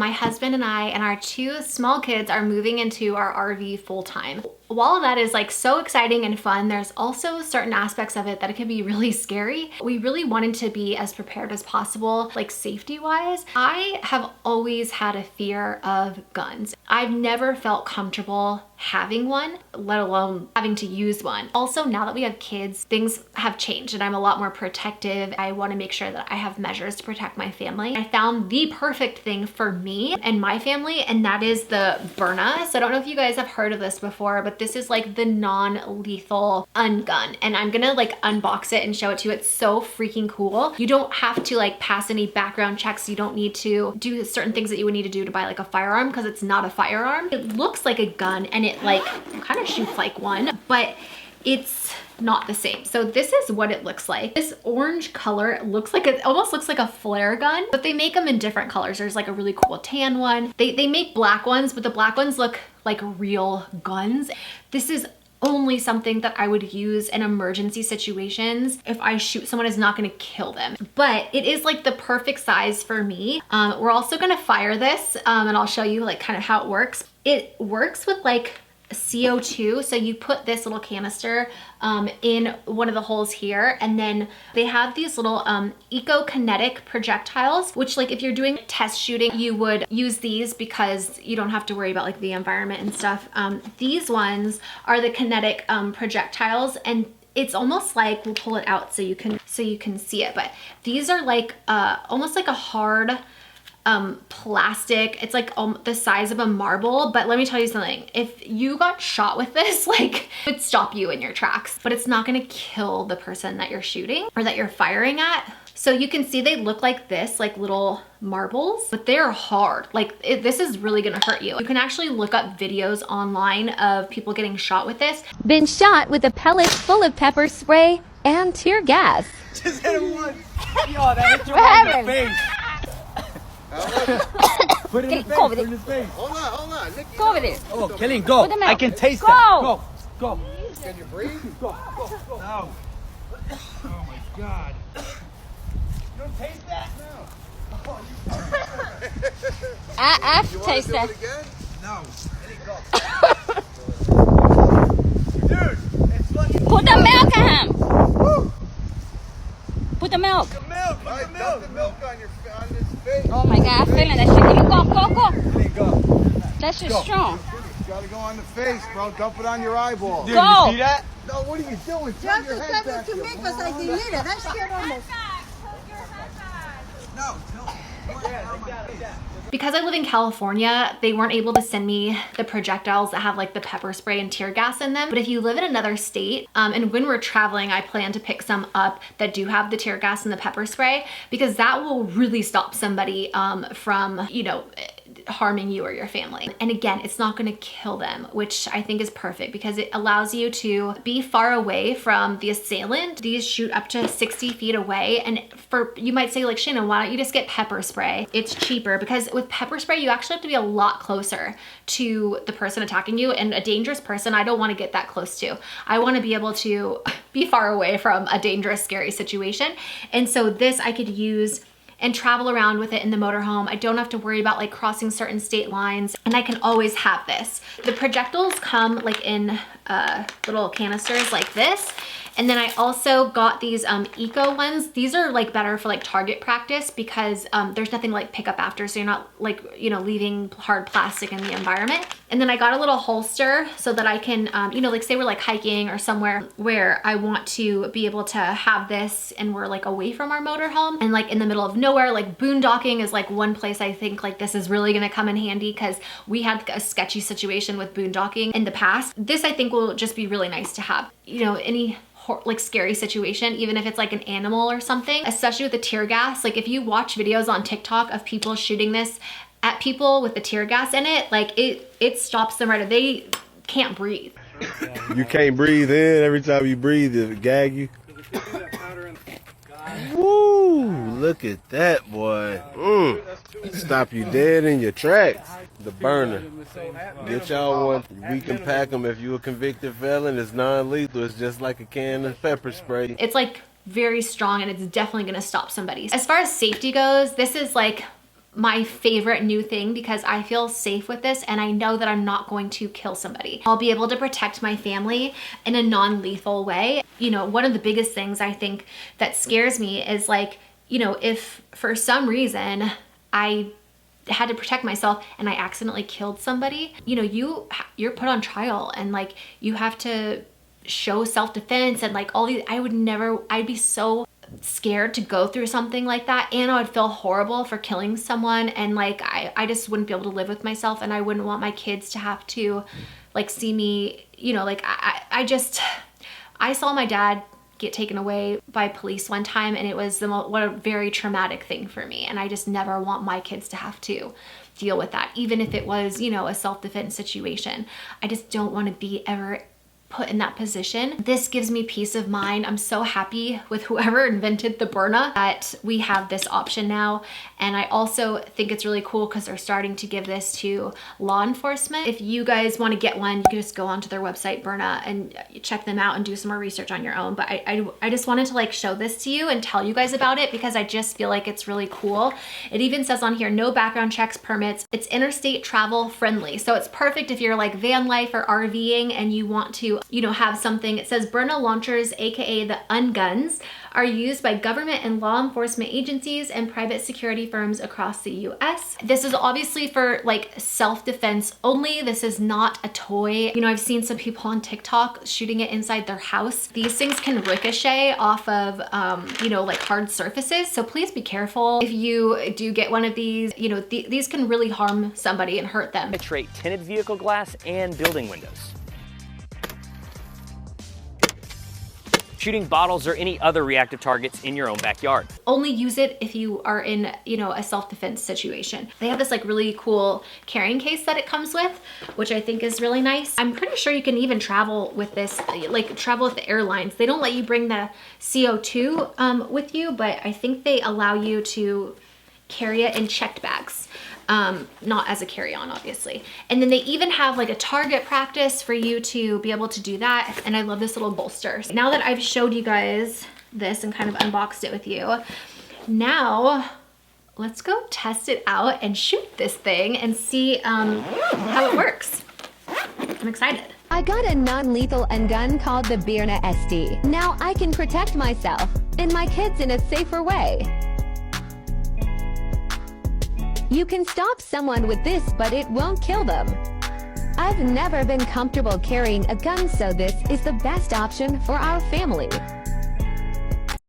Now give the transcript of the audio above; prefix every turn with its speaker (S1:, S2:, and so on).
S1: my husband and I and our 2 small kids are moving into our RV full time. While that is like so exciting and fun, there's also certain aspects of it that it can be really scary. We really wanted to be as prepared as possible, like safety wise. I have always had a fear of guns. I've never felt comfortable having one, let alone having to use one. Also, now that we have kids, things have changed and I'm a lot more protective. I want to make sure that I have measures to protect my family. I found the perfect thing for me and my family, and that is the Byrna. So I don't know if you guys have heard of this before, but this is like the non-lethal UNGUN, and I'm gonna like unbox it and show it to you. It's so freaking cool. You don't have to like pass any background checks. You don't need to do certain things that you would need to do to buy like a firearm, because it's not a firearm. It looks like a gun and it like kind of shoots like one, but it's not the same. So this is what it looks like. This orange color looks like it almost looks like a flare gun, but they make them in different colors. There's like a really cool tan one. They make black ones, but the black ones look like real guns. This is only something that I would use in emergency situations. If I shoot someone, it's not gonna kill them, but it is like the perfect size for me. We're also gonna fire this and I'll show you like kind of how it works. It works with like CO2. So you put this little canister in one of the holes here, and then they have these little eco-kinetic projectiles, which like if you're doing test shooting, you would use these because you don't have to worry about like the environment and stuff. These ones are the kinetic projectiles, and it's almost like, we'll pull it out so you can see it, but these are like almost like a hard plastic. It's like the size of a marble, but let me tell you something. If you got shot with this, like it would stop you in your tracks, but it's not gonna kill the person that you're shooting or that you're firing at. So you can see they look like this, like little marbles, but they're hard. Like this is really gonna hurt you. You can actually look up videos online of people getting shot with this.
S2: Been shot with a pellet full of pepper spray and tear gas.
S3: Just hit him once. Yo, that hit you right in the face. Put it in his face, put it in his face.
S4: Hold on. Nick,
S2: Go over there.
S3: Oh, Killing, go. I can taste
S2: Go.
S3: that. Go.
S4: Can you breathe?
S3: Go. No. Oh my God. You don't taste that? No.
S2: I
S4: You want
S2: taste
S4: to do
S2: that.
S4: it again?
S3: No. Dude, it's fucking.
S2: Put the milk in him.
S4: Woo!
S3: Put the milk.
S4: Right, dump the milk on his face.
S2: Oh my God, I'm feeling that shit. Can you go?
S3: There you go.
S2: That shit's strong.
S4: You gotta go on the face, bro. Dump it on your eyeball.
S3: Dude,
S2: Go.
S3: you see that?
S4: No, what are you doing?
S5: You have to send it to me because I deleted it. That scared almost.
S3: No.
S1: Because I live in California, they weren't able to send me the projectiles that have like the pepper spray and tear gas in them. But if you live in another state, and when we're traveling, I plan to pick some up that do have the tear gas and the pepper spray, because that will really stop somebody from, you know, harming you or your family. And again, it's not going to kill them, which I think is perfect because it allows you to be far away from the assailant. These shoot up to 60 feet away. And you might say like, Shannon, why don't you just get pepper spray? It's cheaper because with pepper spray, you actually have to be a lot closer to the person attacking you, and a dangerous person, I don't want to get that close to. I want to be able to be far away from a dangerous, scary situation. And so this I could use and travel around with it in the motorhome. I don't have to worry about like crossing certain state lines, and I can always have this. The projectiles come like in little canisters like this. And then I also got these eco ones. These are like better for like target practice because there's nothing to like pick up after, so you're not like, you know, leaving hard plastic in the environment. And then I got a little holster so that I can, you know, like say we're like hiking or somewhere where I want to be able to have this and we're like away from our motorhome and like in the middle of nowhere. Like boondocking is like one place I think like this is really gonna come in handy because we had a sketchy situation with boondocking in the past. This I think will just be really nice to have, you know, any like scary situation, even if it's like an animal or something, especially with the tear gas. Like if you watch videos on TikTok of people shooting this at people with the tear gas in it, like it stops them right away. They can't breathe.
S4: You can't breathe in. Every time you breathe, it gag you. Woo! Look at that, boy. Stop you dead in your tracks. The Byrna. Get y'all one. We can pack them if you're a convicted felon. It's non-lethal. It's just like a can of pepper spray.
S1: It's like very strong and it's definitely gonna stop somebody. As far as safety goes, this is like my favorite new thing because I feel safe with this and I know that I'm not going to kill somebody. I'll be able to protect my family in a non-lethal way. You know, one of the biggest things I think that scares me is like, you know, if for some reason I had to protect myself and I accidentally killed somebody, you know, you're put on trial and like you have to show self-defense and like all these, I'd be so scared to go through something like that, and I would feel horrible for killing someone, and like I just wouldn't be able to live with myself, and I wouldn't want my kids to have to like see me, you know, like I saw my dad get taken away by police one time, and it was what a very traumatic thing for me, and I just never want my kids to have to deal with that, even if it was, you know, a self-defense situation. I just don't want to be ever put in that position. This gives me peace of mind. I'm so happy with whoever invented the Byrna that we have this option now. And I also think it's really cool because they're starting to give this to law enforcement. If you guys want to get one, you can just go onto their website, Byrna, and check them out and do some more research on your own. But I just wanted to like show this to you and tell you guys about it because I just feel like it's really cool. It even says on here, no background checks, permits. It's interstate travel friendly. So it's perfect if you're like van life or RVing and you want to, you know, have something. It says Byrna launchers, aka the UNGUNs, are used by government and law enforcement agencies and private security firms across the US. This is obviously for like self-defense only. This is not a toy. You know, I've seen some people on TikTok shooting it inside their house. These things can ricochet off of, you know, like hard surfaces. So please be careful if you do get one of these. You know, these can really harm somebody and hurt them.
S6: Penetrate tinted vehicle glass and building windows. Shooting bottles or any other reactive targets in your own backyard.
S1: Only use it if you are in, you know, a self-defense situation. They have this like really cool carrying case that it comes with, which I think is really nice. I'm pretty sure you can even travel with this, like travel with the airlines. They don't let you bring the CO2 with you, but I think they allow you to carry it in checked bags. Not as a carry-on, obviously. And then they even have like a target practice for you to be able to do that. And I love this little bolster. Now that I've showed you guys this and kind of unboxed it with you, now let's go test it out and shoot this thing and see how it works. I'm excited.
S2: I got a non-lethal gun called the Byrna SD. Now I can protect myself and my kids in a safer way. You can stop someone with this, but it won't kill them. I've never been comfortable carrying a gun, so this is the best option for our family.